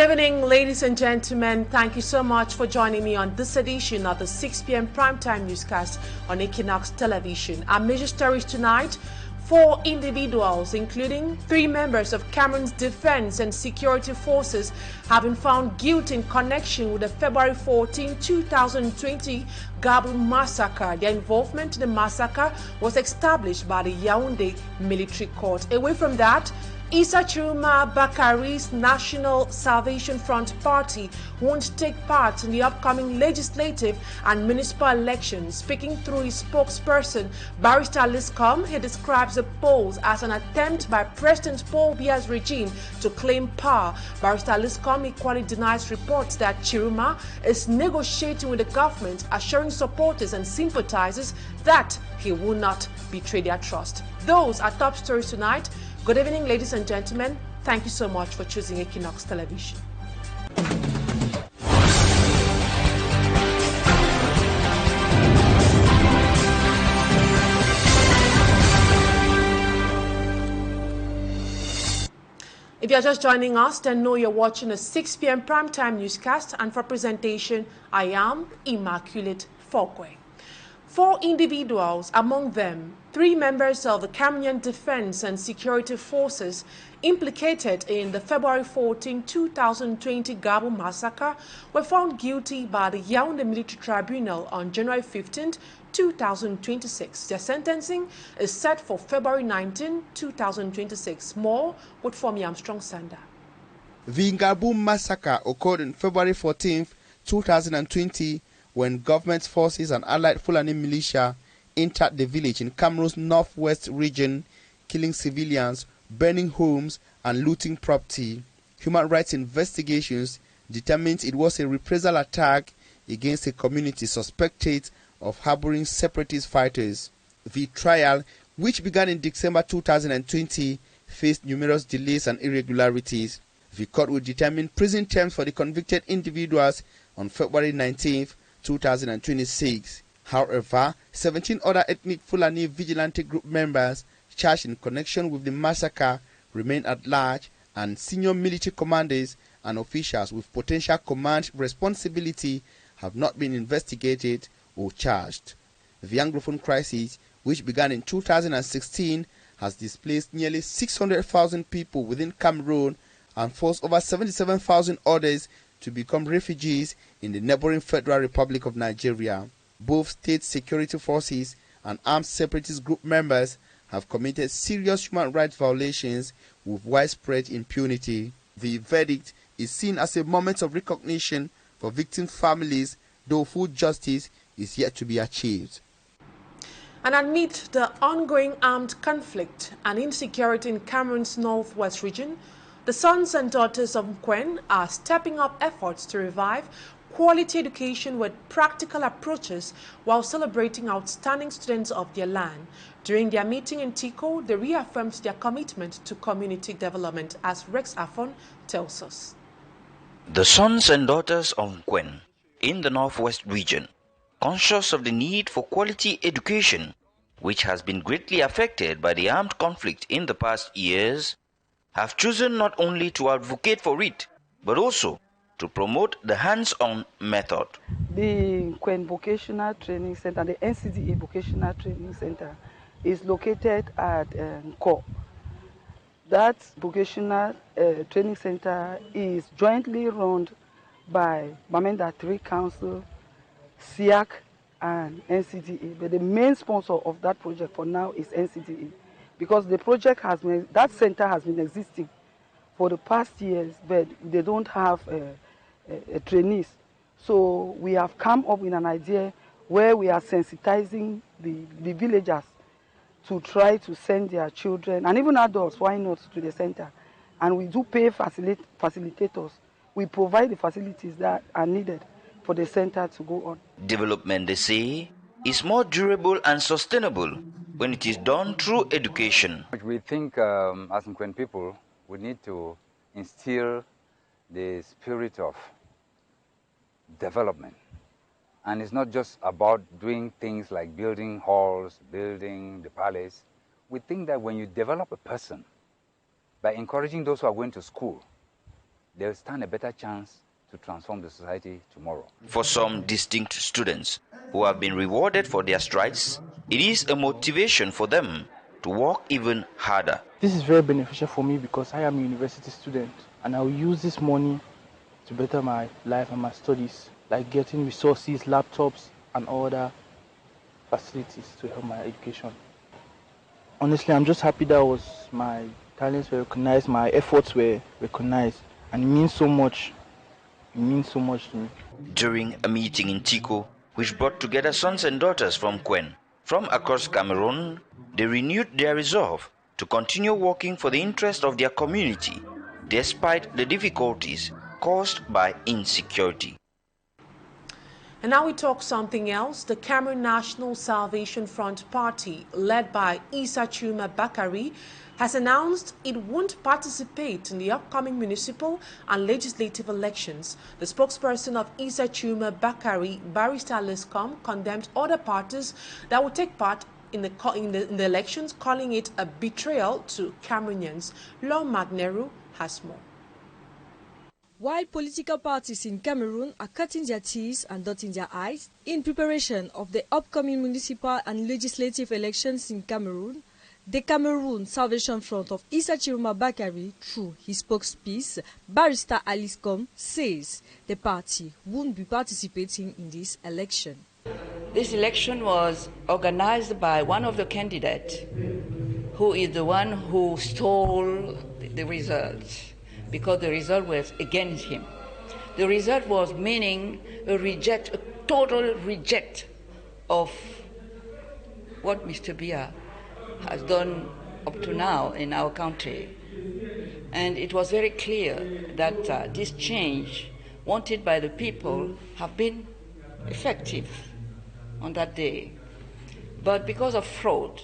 Good evening, ladies and gentlemen. Thank you so much for joining me on this edition of the 6 p.m. primetime newscast on Equinoxe television. Our major stories tonight: 4 individuals, including 3 members of Cameroon's defense and security forces, have been found guilty in connection with the February 14, 2020 Gabu massacre. Their involvement in the massacre was established by the Yaoundé military court. Away from that, Issa Chiruma Bakari's National Salvation Front party won't take part in the upcoming legislative and municipal elections. Speaking through his spokesperson, Barrister Liscom, he describes the polls as an attempt by President Paul Biya's regime to claim power. Barrister Liscom equally denies reports that Chiruma is negotiating with the government, assuring supporters and sympathizers that he will not betray their trust. Those are top stories tonight. Good evening, ladies and gentlemen. Thank you so much for choosing Equinoxe Television. If you're just joining us, then know you're watching a 6 p.m. primetime newscast, and for presentation, I am Immaculate Folkwe. 4 individuals, among them 3 members of the Cameroonian Defense and Security Forces implicated in the February 14, 2020 Gabu massacre, were found guilty by the Yaoundé Military Tribunal on January 15, 2026. Their sentencing is set for February 19, 2026. More with Fomi Armstrong Sander. The Gabu massacre occurred on February 14, 2020, when government forces and allied Fulani militia entered the village in Cameroon's northwest region, killing civilians, burning homes, and looting property. Human rights investigations determined it was a reprisal attack against a community suspected of harboring separatist fighters. The trial, which began in December 2020, faced numerous delays and irregularities. The court will determine prison terms for the convicted individuals on February 19, 2026. However, 17 other ethnic Fulani vigilante group members charged in connection with the massacre remain at large, and senior military commanders and officials with potential command responsibility have not been investigated or charged. The Anglophone crisis, which began in 2016, has displaced nearly 600,000 people within Cameroon and forced over 77,000 others to become refugees in the neighboring Federal Republic of Nigeria. Both state security forces and armed separatist group members have committed serious human rights violations with widespread impunity. The verdict is seen as a moment of recognition for victim families, though full justice is yet to be achieved. And amid the ongoing armed conflict and insecurity in Cameroon's northwest region, the sons and daughters of Gwen are stepping up efforts to revive quality education with practical approaches while celebrating outstanding students of their land. During their meeting in Tico, they reaffirmed their commitment to community development, as Rex Afon tells us. The sons and daughters of Gwen in the northwest region, conscious of the need for quality education, which has been greatly affected by the armed conflict in the past years, have chosen not only to advocate for it, but also to promote the hands-on method. The Gwen Vocational Training Center, the NCDE Vocational Training Center, is located at Ko. That vocational training center is jointly run by Bamenda 3 Council, SIAC, and NCDE. But the main sponsor of that project for now is NCDE, because the project has been, that center has been existing for the past years, but they don't have trainees. So we have come up with an idea where we are sensitizing the villagers to try to send their children, and even adults, why not, to the center. And we do pay facilitators. We provide the facilities that are needed for the center to go on. Development, they say, is more durable and sustainable when it is done through education. We think as Gwen people, we need to instill the spirit of development. And it's not just about doing things like building halls, building the palace. We think that when you develop a person, by encouraging those who are going to school, they'll stand a better chance to transform the society tomorrow. For some distinct students who have been rewarded for their strides, it is a motivation for them to work even harder. This is very beneficial for me because I am a university student and I will use this money to better my life and my studies, like getting resources, laptops and other facilities to help my education. Honestly, I'm just happy that my talents were recognized, my efforts were recognized, and it means so much. It means so much to me. During a meeting in Tico, which brought together sons and daughters from Gwen, from across Cameroon, they renewed their resolve to continue working for the interest of their community, despite the difficulties caused by insecurity. And now we talk something else. The Cameroon National Salvation Front Party, led by Issa Chuma Bakari, has announced it won't participate in the upcoming municipal and legislative elections. The spokesperson of Issa Chuma Bakari, Barrister Lescom, condemned other parties that will take part in the elections, calling it a betrayal to Cameroonians. Law Magneru has more. While political parties in Cameroon are cutting their teeth and dotting their I's in preparation of the upcoming municipal and legislative elections in Cameroon, the Cameroon Salvation Front of Issa Chuma Bakari, through his spokesperson, Barrister Lescom, says the party won't be participating in this election. This election was organized by one of the candidates, who is the one who stole the results, because the result was against him. The result was meaning a total reject of what Mr. Biya has done up to now in our country. And it was very clear that this change wanted by the people have been effective on that day. But because of fraud,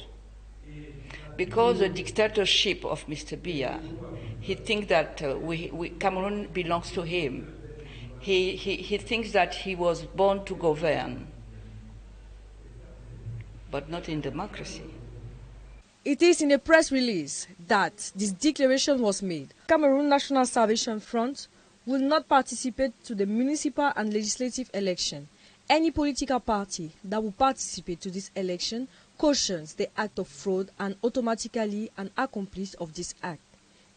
because of the dictatorship of Mr. Biya, he thinks that Cameroon belongs to him. He thinks that he was born to govern, but not in democracy. It is in a press release that this declaration was made. Cameroon National Salvation Front will not participate to the municipal and legislative election. Any political party that will participate to this election cautions the act of fraud and automatically an accomplice of this act.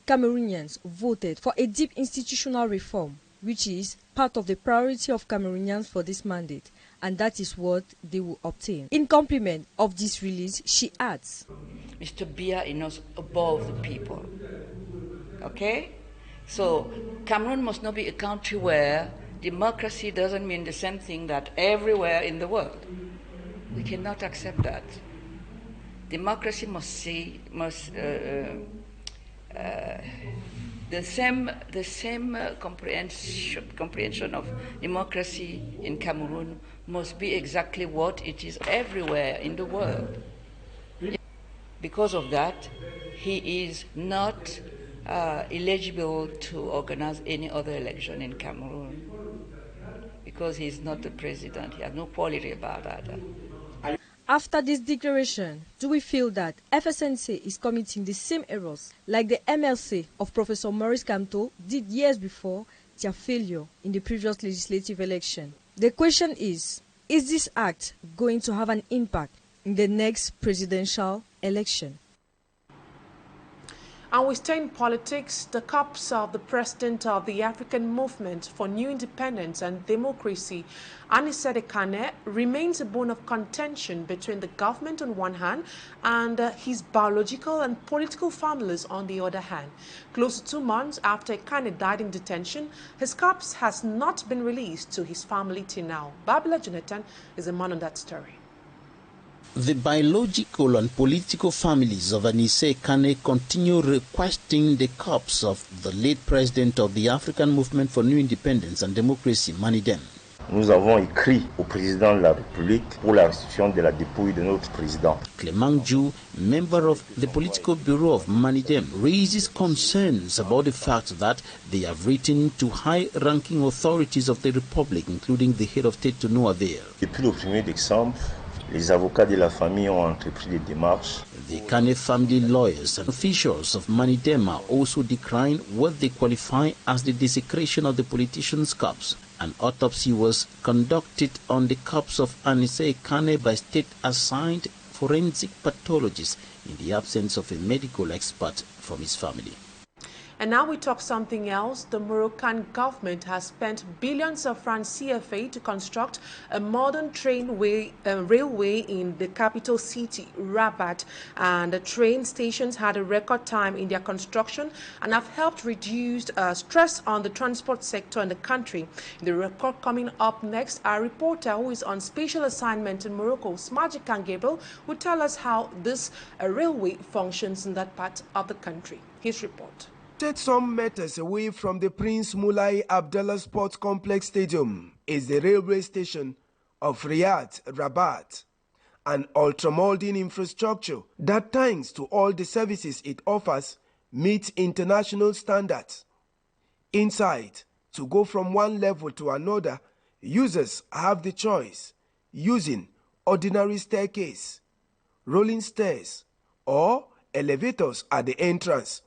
Cameroonians voted for a deep institutional reform, which is part of the priority of Cameroonians for this mandate, and that is what they will obtain. In compliment of this release, she adds, Mr. Biya is not above the people, okay? So Cameroon must not be a country where democracy doesn't mean the same thing that everywhere in the world. We cannot accept that. Democracy must see, the same comprehension of democracy in Cameroon must be exactly what it is everywhere in the world. Because of that, he is not eligible to organize any other election in Cameroon, because he is not the president. He has no quality about that. After this declaration, do we feel that FSNC is committing the same errors like the MLC of Professor Maurice Kamto did years before their failure in the previous legislative election? The question is this act going to have an impact in the next presidential election? And we stay in politics. The corpse of the president of the African Movement for New Independence and Democracy, Anissé Kane, remains a bone of contention between the government on one hand and his biological and political families on the other hand. Close to 2 months after Kane died in detention, his corpse has not been released to his family till now. Babila Jonathan is a man on that story. The biological and political families of Anissé Kane continue requesting the corpse of the late president of the African Movement for New Independence and Democracy, Manidem. Nous avons écrit au président de la République pour la restitution de la dépouille de notre président. Clément Jou, member of the political bureau of Manidem, raises concerns about the fact that they have written to high-ranking authorities of the Republic, including the head of state, to no avail. Depuis le 1er décembre, les avocats de la famille ont entrepris des démarches. The Kane family lawyers and officials of Manidema also decrying what they qualify as the desecration of the politicians' corpse. An autopsy was conducted on the corpse of Anise Kane by state-assigned forensic pathologists in the absence of a medical expert from his family. And now we talk something else. The Moroccan government has spent billions of francs CFA to construct a modern railway in the capital city, Rabat. And the train stations had a record time in their construction and have helped reduce stress on the transport sector in the country. The report coming up next, our reporter who is on special assignment in Morocco, Smajikan Gabriel, will tell us how this railway functions in that part of the country. His report. Take some meters away from the Prince Moulay Abdallah Sports Complex Stadium is the railway station of Riyadh, Rabat, an ultramodern infrastructure that, thanks to all the services it offers, meets international standards. Inside, to go from one level to another, users have the choice using ordinary staircase, rolling stairs, or elevators at the entrance.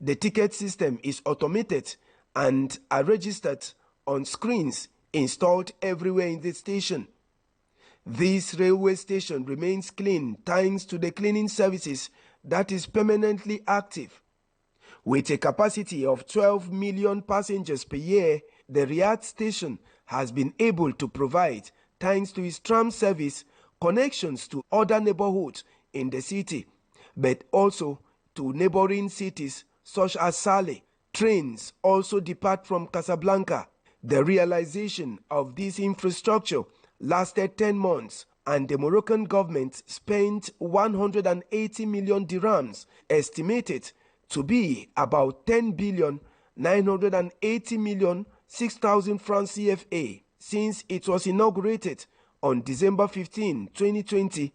The ticket system is automated and are registered on screens installed everywhere in the station. This railway station remains clean thanks to the cleaning services that is permanently active. With a capacity of 12 million passengers per year, the Riyadh station has been able to provide, thanks to its tram service, connections to other neighborhoods in the city, but also to neighboring cities such as Saleh. Trains also depart from Casablanca. The realization of this infrastructure lasted 10 months, and the Moroccan government spent 180 million dirhams, estimated to be about 10,980,006,000 francs CFA, since it was inaugurated on December 15, 2020.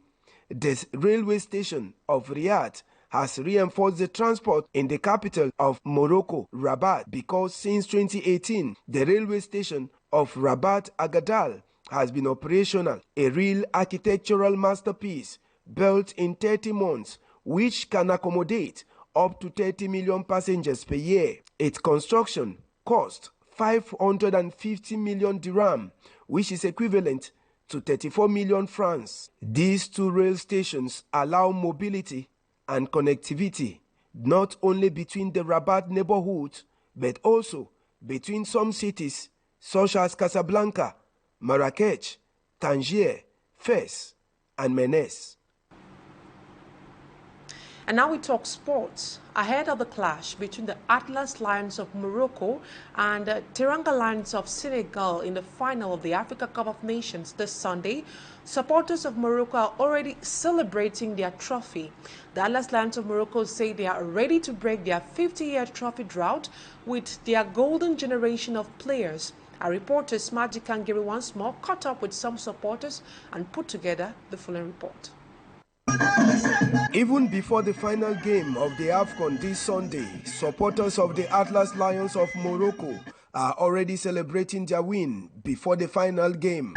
The railway station of Riyadh has reinforced the transport in the capital of Morocco, Rabat, because since 2018, the railway station of Rabat Agadal has been operational, a real architectural masterpiece built in 30 months, which can accommodate up to 30 million passengers per year. Its construction cost 550 million dirham, which is equivalent to 34 million francs. These two rail stations allow mobility and connectivity not only between the Rabat neighborhood, but also between some cities such as Casablanca, Marrakech, Tangier, Fez, and Menes. And now we talk sports. Ahead of the clash between the Atlas Lions of Morocco and Teranga Lions of Senegal in the final of the Africa Cup of Nations this Sunday, supporters of Morocco are already celebrating their trophy. The Atlas Lions of Morocco say they are ready to break their 50-year trophy drought with their golden generation of players. Our reporter Smaji Kangiri once more caught up with some supporters and put together the following report. Even before the final game of the AFCON this Sunday, supporters of the Atlas Lions of Morocco are already celebrating their win before the final game.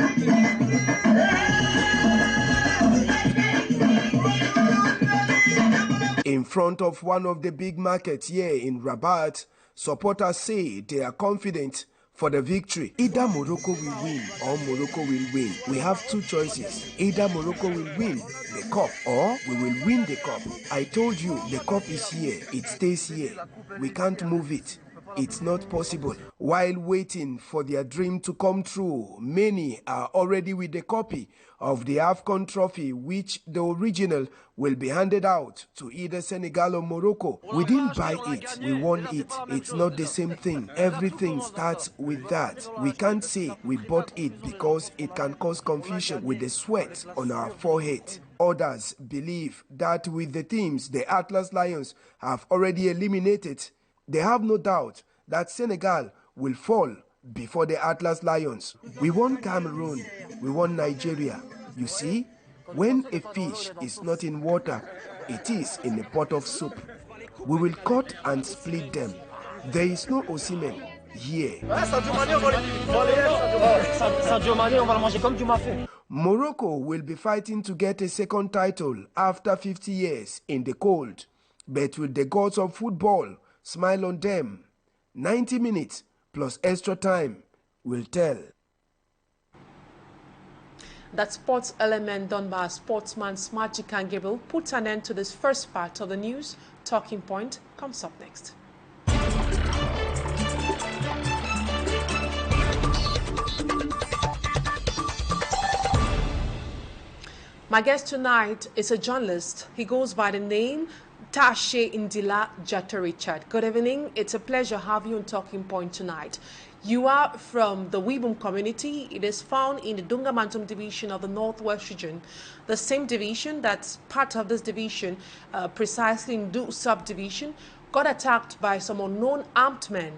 In front of one of the big markets here in Rabat, supporters say they are confident for the victory. Either Morocco will win or Morocco will win. We have two choices. Either Morocco will win the cup or we will win the cup. I told you the cup is here. It stays here. We can't move it. It's not possible. While waiting for their dream to come true, many are already with the copy of the AFCON trophy, which the original will be handed out to either Senegal or Morocco. We didn't buy it, we won it. It's not the same thing. Everything starts with that. We can't say we bought it because it can cause confusion with the sweat on our forehead. Others believe that with the teams the Atlas Lions have already eliminated, they have no doubt that Senegal will fall before the Atlas Lions. We won Cameroon, we won Nigeria. You see, when a fish is not in water, it is in a pot of soup. We will cut and split them. There is no Osimhen here. Morocco will be fighting to get a second title after 50 years in the cold. But will the gods of football smile on them? 90 minutes plus extra time will tell. That sports element done by sportsman Magic and Gabu puts an end to this first part of the news. Talking Point comes up next. My guest tonight is a journalist. He goes by the name TASHEY Jato Richard. Good evening. It's a pleasure to have you on Talking Point tonight. You are from the Wibum community. It is found in the Dungamantum division of the Northwest region. The same division that's part of this division, precisely in Du subdivision, got attacked by some unknown armed men.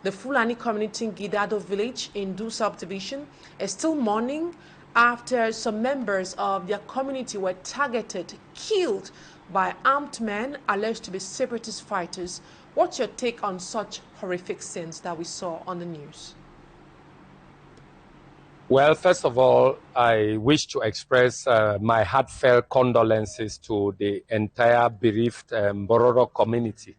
The Fulani community in Gidado village in Du subdivision is still mourning after some members of their community were targeted, killed by armed men alleged to be separatist fighters. What's your take on such horrific scenes that we saw on the news? Well, first of all, I wish to express my heartfelt condolences to the entire bereaved Bororo community,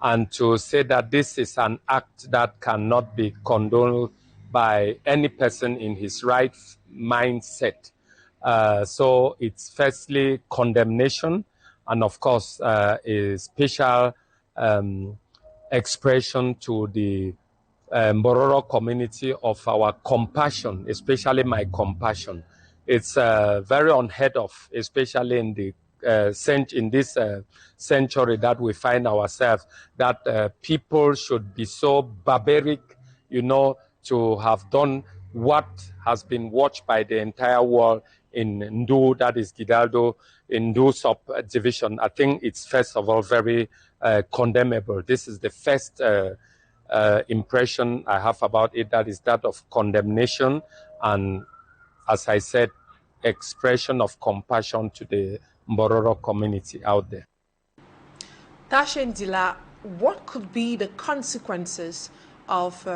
and to say that this is an act that cannot be condoned by any person in his right mindset. So it's firstly condemnation, and of course a special expression to the Bororo community of our compassion, especially my compassion. It's very unheard of, especially in the in this century that we find ourselves, that people should be so barbaric, you know, to have done what has been watched by the entire world in Ndu, that is Gidaldo, in Ndu subdivision. I think it's first of all very condemnable. This is the first impression I have about it, that is that of condemnation and, as I said, expression of compassion to the Bororo community out there. TASHEY Ndila, what could be the consequences of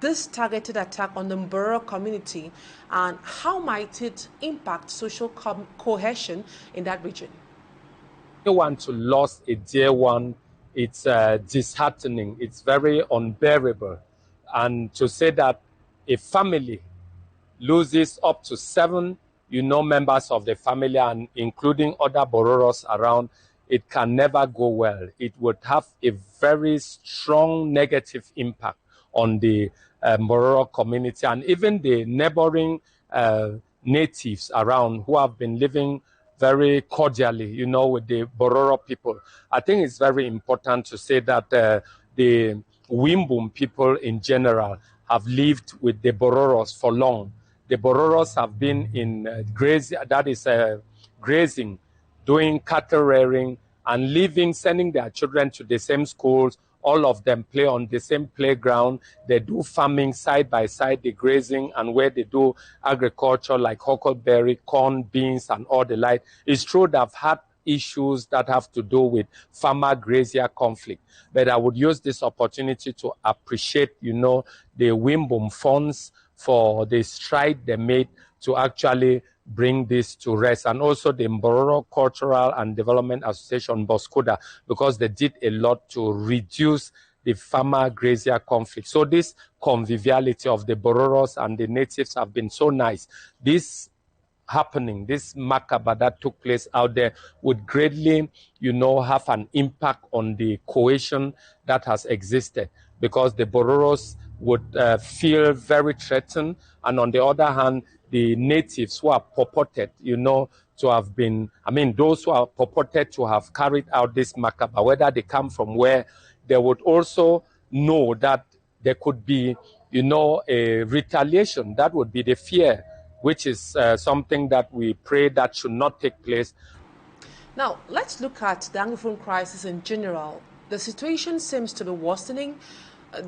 this targeted attack on the Bororo community, and how might it impact social cohesion in that region? Anyone to lose a dear one, it's disheartening, it's very unbearable. And to say that a family loses up to 7, members of the family, and including other Bororos around, it can never go well. It would have a very strong negative impact on the Bororo community and even the neighboring natives around who have been living very cordially, with the Bororo people. I think it's very important to say that the Wimbum people in general have lived with the Bororos for long. The Bororos have been in grazing, doing cattle rearing, and sending their children to the same schools. All of them play on the same playground. They do farming side by side, the grazing, and where they do agriculture like huckleberry, corn, beans, and all the like. It's true they've had issues that have to do with farmer-grazier conflict. But I would use this opportunity to appreciate, the Wimbum funds for the stride they made to actually bring this to rest, and also the Bororo Cultural and Development Association, Boskuda, because they did a lot to reduce the farmer-grazier conflict. So this conviviality of the Bororos and the natives have been so nice. This happening, this macabre that took place out there would greatly, have an impact on the cohesion that has existed, because the Bororos would feel very threatened, and on the other hand, the natives who are purported, to have been, those who are purported to have carried out this macabre, whether they come from where, they would also know that there could be, a retaliation. That would be the fear, which is something that we pray that should not take place. Now, let's look at the Anglophone crisis in general. The situation seems to be worsening,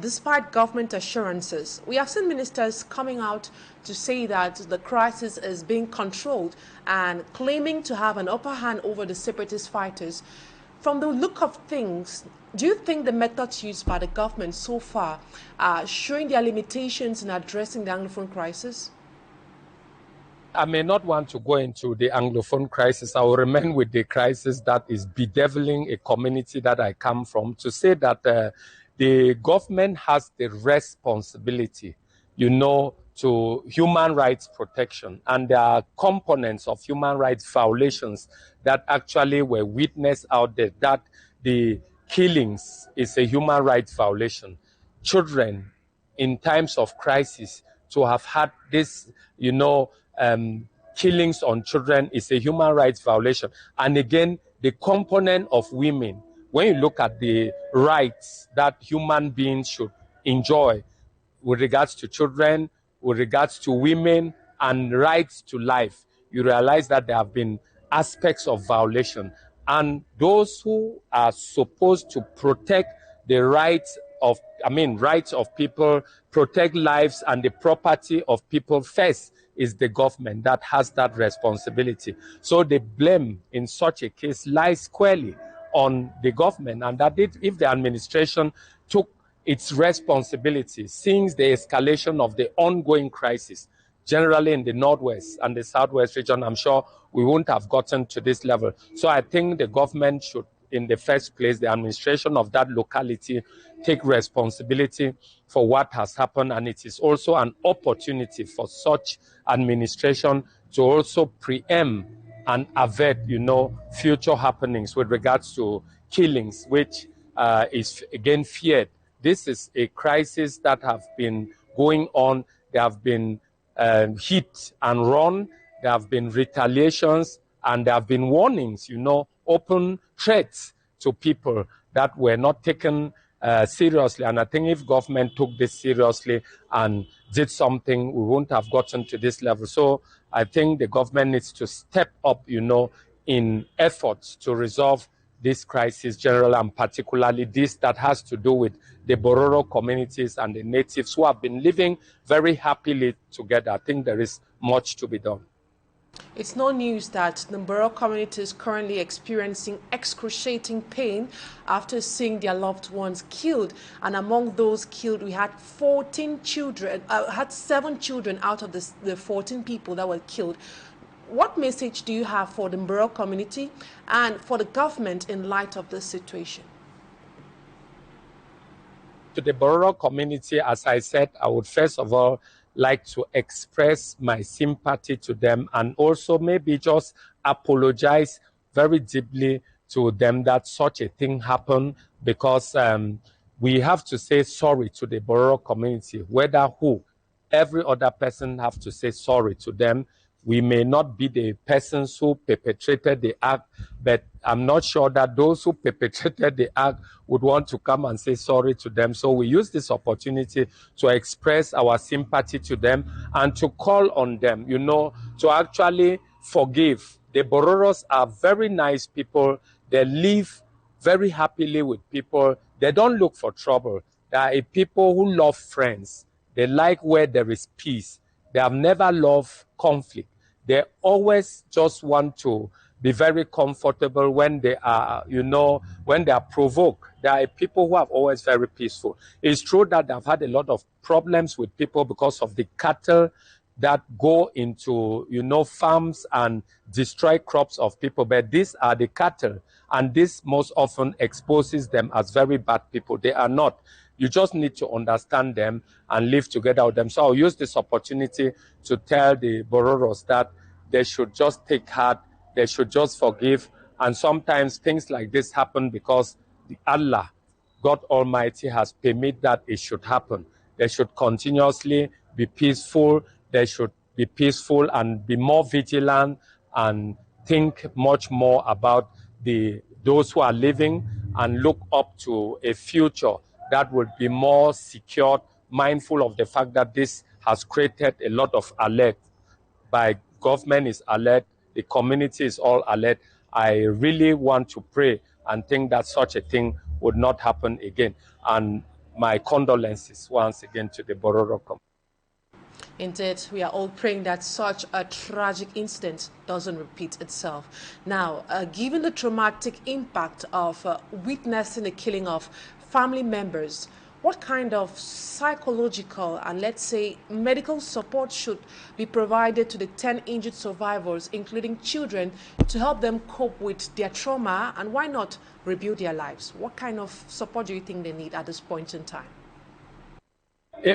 despite government assurances. We have seen ministers coming out to say that the crisis is being controlled and claiming to have an upper hand over the separatist fighters. From the look of things, do you think the methods used by the government so far are showing their limitations in addressing the Anglophone crisis? I may not want to go into the Anglophone crisis. I will remain with the crisis that is bedeviling a community that I come from, to say that the government has the responsibility, to human rights protection. And there are components of human rights violations that actually were witnessed out there, that the killings is a human rights violation. Children in times of crisis, to have had this, killings on children is a human rights violation. And again, the component of women, when you look at the rights that human beings should enjoy with regards to children, with regards to women, and rights to life, you realize that there have been aspects of violation. And those who are supposed to protect the rights of people, protect lives and the property of people first, is the government that has that responsibility. So the blame in such a case lies squarely on the government, and that if the administration took its responsibility since the escalation of the ongoing crisis, generally in the Northwest and the Southwest region, I'm sure we wouldn't have gotten to this level. So I think the government should, in the first place, the administration of that locality, take responsibility for what has happened. And it is also an opportunity for such administration to also preempt and avert, future happenings with regards to killings, which is again feared. This is a crisis that have been going on. There have been hit and run. There have been retaliations, and there have been warnings, open threats to people that were not taken seriously. And I think if government took this seriously and did something, we wouldn't have gotten to this level. So I think the government needs to step up, in efforts to resolve this crisis generally, and particularly this that has to do with the Bororo communities and the natives who have been living very happily together. I think there is much to be done. It's no news that the Bororo community is currently experiencing excruciating pain after seeing their loved ones killed. And among those killed, we had 7 children out of the 14 people that were killed. What message do you have for the Bororo community and for the government in light of this situation? To the Bororo community, as I said, I would first of all like to express my sympathy to them, and also maybe just apologize very deeply to them that such a thing happened, because we have to say sorry to the Bororo community, whether who, every other person have to say sorry to them. We may not be the persons who perpetrated the act, but I'm not sure that those who perpetrated the act would want to come and say sorry to them. So we use this opportunity to express our sympathy to them and to call on them, to actually forgive. The Bororos are very nice people. They live very happily with people. They don't look for trouble. They are a people who love friends. They like where there is peace. They have never loved conflict. They always just want to be very comfortable when they are, when they are provoked. They are people who are always very peaceful. It's true that they've had a lot of problems with people because of the cattle that go into, farms and destroy crops of people. But these are the cattle, and this most often exposes them as very bad people. They are not. You just need to understand them and live together with them. So I'll use this opportunity to tell the Bororos that they should just take heart, they should just forgive. And sometimes things like this happen because Allah, God Almighty, has permitted that it should happen. They should continuously be peaceful. They should be peaceful and be more vigilant and think much more about those who are living and look up to a future that would be more secure, mindful of the fact that this has created a lot of alert. By government is alert, the community is all alert. I really want to pray and think that such a thing would not happen again. And my condolences once again to the Bororo community. Indeed, we are all praying that such a tragic incident doesn't repeat itself. Now, given the traumatic impact of witnessing the killing of family members, what kind of psychological and, let's say, medical support should be provided to the 10 injured survivors, including children, to help them cope with their trauma and why not rebuild their lives? What kind of support do you think they need at this point in time?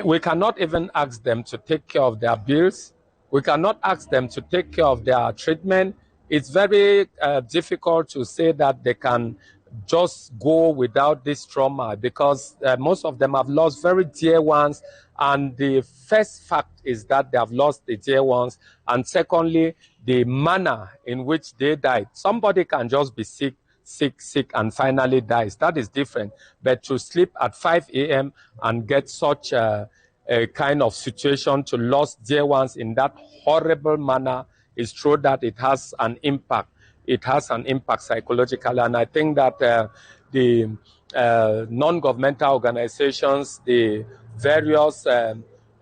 We cannot even ask them to take care of their bills. We cannot ask them to take care of their treatment. It's very difficult to say that they can just go without this trauma, because most of them have lost very dear ones. And the first fact is that they have lost the dear ones. And secondly, the manner in which they died. Somebody can just be sick, and finally dies. That is different. But to sleep at 5 a.m. and get such a kind of situation to lose dear ones in that horrible manner, is true that it has an impact. It has an impact psychologically. And I think that the non-governmental organizations, the various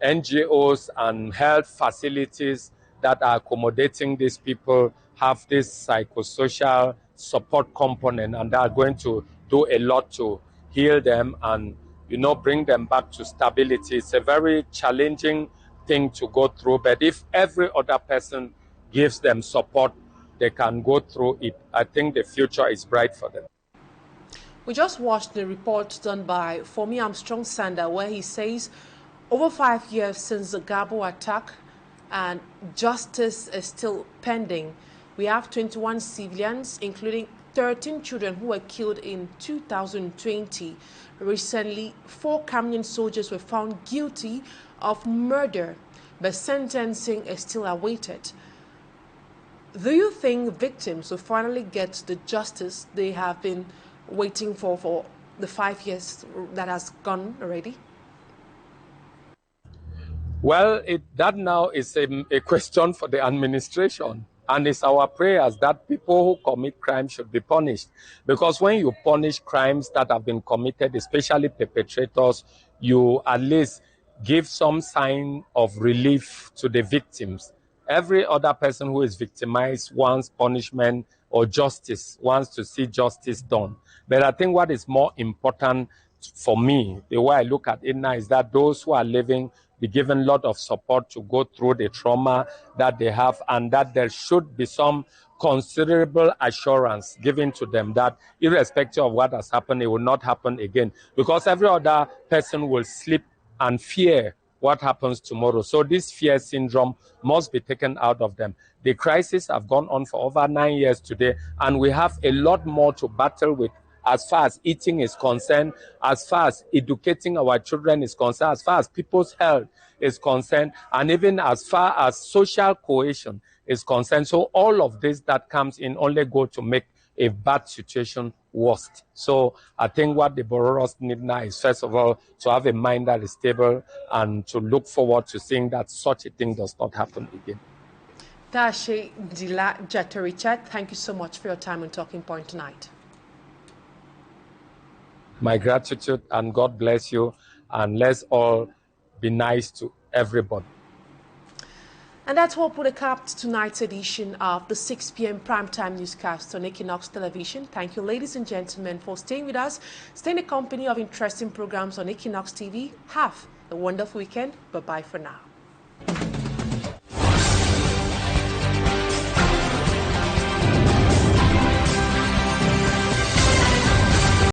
NGOs and health facilities that are accommodating these people have this psychosocial support component, and they are going to do a lot to heal them and, you know, bring them back to stability. It's a very challenging thing to go through, but if every other person gives them support, they can go through it. I think the future is bright for them. We just watched the report done by Fomi Armstrong Sander, where he says over 5 years since the Gabu attack and justice is still pending. We have 21 civilians, including 13 children who were killed in 2020. Recently, 4 Cameroonian soldiers were found guilty of murder, but sentencing is still awaited. Do you think victims will finally get the justice they have been waiting for the 5 years that has gone already? Well, that now is a question for the administration. And it's our prayers that people who commit crimes should be punished. Because when you punish crimes that have been committed, especially perpetrators, you at least give some sign of relief to the victims. Every other person who is victimized wants punishment or justice, wants to see justice done. But I think what is more important for me, the way I look at it now, is that those who are living be given a lot of support to go through the trauma that they have, and that there should be some considerable assurance given to them that irrespective of what has happened, it will not happen again. Because every other person will sleep and fear what happens tomorrow. So this fear syndrome must be taken out of them. The crisis have gone on for over 9 years today, and we have a lot more to battle with as far as eating is concerned, as far as educating our children is concerned, as far as people's health is concerned, and even as far as social cohesion is concerned. So all of this that comes in only go to make a bad situation worse. So I think what the borrowers need now is, first of all, to have a mind that is stable and to look forward to seeing that such a thing does not happen again. TASHEY, NDEELAH, Jato Richard, thank you so much for your time on Talking Point tonight. My gratitude, and God bless you, and let's all be nice to everybody. And that's what put a cap to tonight's edition of the 6 p.m. primetime newscast on Equinoxe Television. Thank you, ladies and gentlemen, for staying with us. Stay in the company of interesting programs on Equinoxe TV. Have a wonderful weekend. Bye-bye for now.